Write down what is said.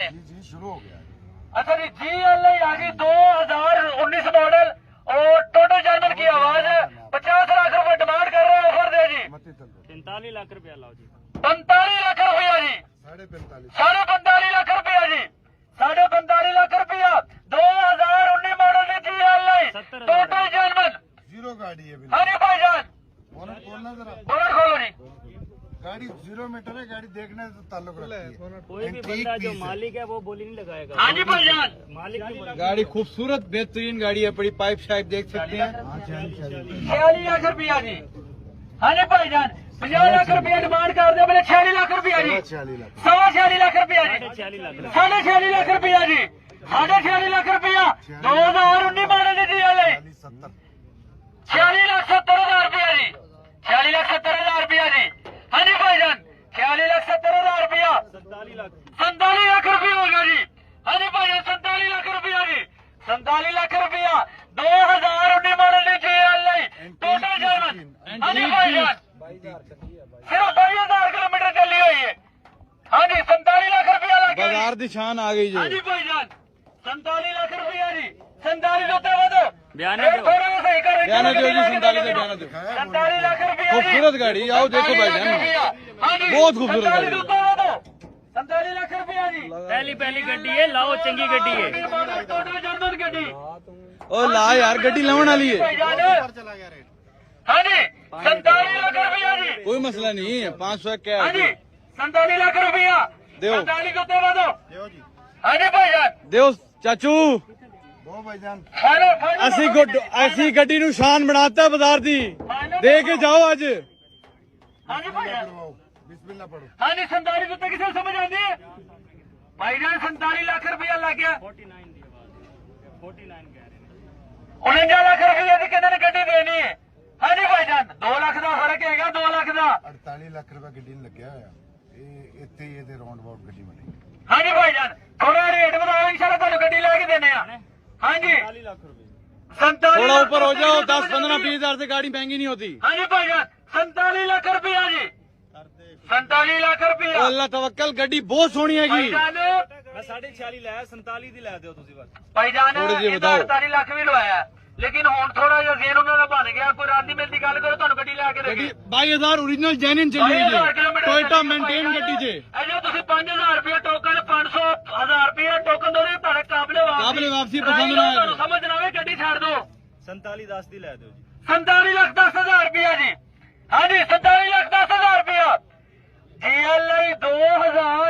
जी शुरू हो गया। अच्छा जी, GLI आ गई 2019 मॉडल और टोटल जर्मन की आवाज है। 50 लाख रुपए डिमांड कर रहे हैं, ऑफर दे जी 45 लाख रुपया लाओ जी। 45 लाख रुपया जी, 45.5 लाख रुपया जी, 45.5 लाख रुपया। 2019 मॉडल की GLI टोटल जर्मन जीरो गाड़ी है। हाँ जी भाईजान, बोलना जरा। बोनट खोलो जी। गाड़ी 0 मीटर है, गाड़ी देखने से ताल्लुक रखती है। कोई भी बंदा जो मालिक है वो बोली नहीं लगाएगा। हाँ जी भाईजान, मालिक की बोली। गाड़ी खूबसूरत बेहतरीन गाड़ी है, बड़ी पाइप शाइप देख सकते हैं। 46 लाख रुपया जी। हाँ जी भाईजान, 50 लाख रुपया डिमांड कर दे, बोले 46 लाख रुपया जी, 46 लाख रुपया जी, 46 लाख रुपया जी, 46 लाख रुपया। 2019 मॉडल की GLI 46,70,000 रुपया जी, 46,70,000 रुपया जी। हाँ जी भाईजान, 46,70,000 रुपया, 47 लाख रुपया हो गया जी। हाँ जी भाईजान, 47 लाख रुपया जी, 47 लाख रुपया। 2019 मॉडल की GLI टोटल जर्मन। हाँ जी भाईजान, सिर्फ 22,000 किलोमीटर चली हुई है। हाँ जी, 47 लाख रुपया लग गया बाजार दी शान आ गई हाँ जी। जी भाईजान, 47 लाख रुपया जी, 47 होते वो तो बयाने दो। थोड़ा सा सही कर बयाने दो जी, 47 दे, बयाने दो। 47 लाख रुपया। खूबसूरत गाड़ी, आओ देखो भाईजान, हाँ जी, बहुत खूबसूरत 47 गाड़ी। होते वो तो 47 लाख रुपया जी। पहली गड्डी है, लाओ चंगी गड्डी है। टोटल जर्मन गड्डी। ओ ला यार, गड्डी लावन वाली है, हाँ जी, 47 लाख रुपया जी। कोई मसला नहीं है। 500 क्या हाँ जी, है, 47 लाख रुपया। देओ। 47 होते वो तो हाँ जी भाईजान, देव चाचू। फाइनल ऐसी गड्डी नु शान बनाता बाजार दी, दे के जाओ आज। हाँ जी भाईजान, बिस्मिल्लाह पढ़ो। हाँ जी, 47 रुपए किसे समझ आती है भाईजान? 47 लाख रुपया लग गया। 49 कह रहे हैं। 49 लाख रुपया की कितने गड्डी देनी है? हाँ जी भाईजान, 2 लाख का फर्क है, 2 लाख का। 48 ਲੱਖ ਰੁਪਏ ਗੱਡੀ ਨੂੰ ਲੱਗਿਆ ਹੋਇਆ। ਇਹ ਇੱਥੇ ਹੀ ਇਹਦੇ ਰਾਉਂਡ ਅਬਾਊਟ ਗੱਡੀ ਬਣੀ। हाँ जी भाईजान, थोड़ा रेट बताओ, इंशाल्लाह ਤੁਹਾਨੂੰ ਗੱਡੀ ਲੈ ਕੇ ਦੇਣੇ ਆ। हाँ जी, 40 लाख रुपए। 47 थोड़ा लाख ऊपर हो रुपया जाओ, की 10, समझ 15, आती है। 20 हजार से गाड़ी महंगी नहीं होती। हाँ जी भाईजान, 47 लाख रुपया जी, 47 लाख रुपया। ओ अल्लाह तवक्कल, गड्डी बहुत सोहनी हैगी। भाईजान, मैं 46.5 लाया, 47 ਦੀ ਲੈ ਦਿਓ ਤੁਸੀਂ ਬਸ। ਭਾਈਜਾਨ ਥੋੜ੍ਹੇ ਜਿਹੇ ਇਹਦਾ ਵਧਾਓ। 48 ਲੱਖ ਵੀ ਲਵਾਇਆ, ਲੇਕਿਨ ਹੁਣ ਥੋੜਾ ਜਿਹਾ ਜ਼ੇਨ ਉਹਨਾਂ ਦਾ ਬਣ ਗਿਆ। ਕੋਈ ਰਾਤ ਦੀ ਮਿਲਦੀ ਗੱਲ ਕਰੋ, ਤੁਹਾਨੂੰ ਗੱਡੀ ਲੈ ਕੇ गड्डी ਦੇਗੀ। 22,000 ओरिजिनल जेन्युइन चली हुई है, टोयोटा मेंटेन गड्डी जे। ਅਜੇ ਤੁਸੀਂ 5,000 ਰੁਪਏ ਟੋਕਨ, 500,000 ਰੁਪਏ ਟੋਕਨ ਦੋ, ਤੁਹਾਡੇ ਕਾਬਲੇ वापसी पसंद ना आए ਤੁਹਾਨੂੰ ਸਮਝ ਨਾ ਆਵੇ ਗੱਡੀ ਛੱਡ ਦੋ। 47 10 ਦੀ ਲੈ ਦਿਓ ਜੀ। 47 ਲੱਖ 10,000 ਰੁਪਇਆ ਜੀ। ਹਾਂਜੀ, 47 ਲੱਖ 10,000 ਰੁਪਇਆ। GLI 2019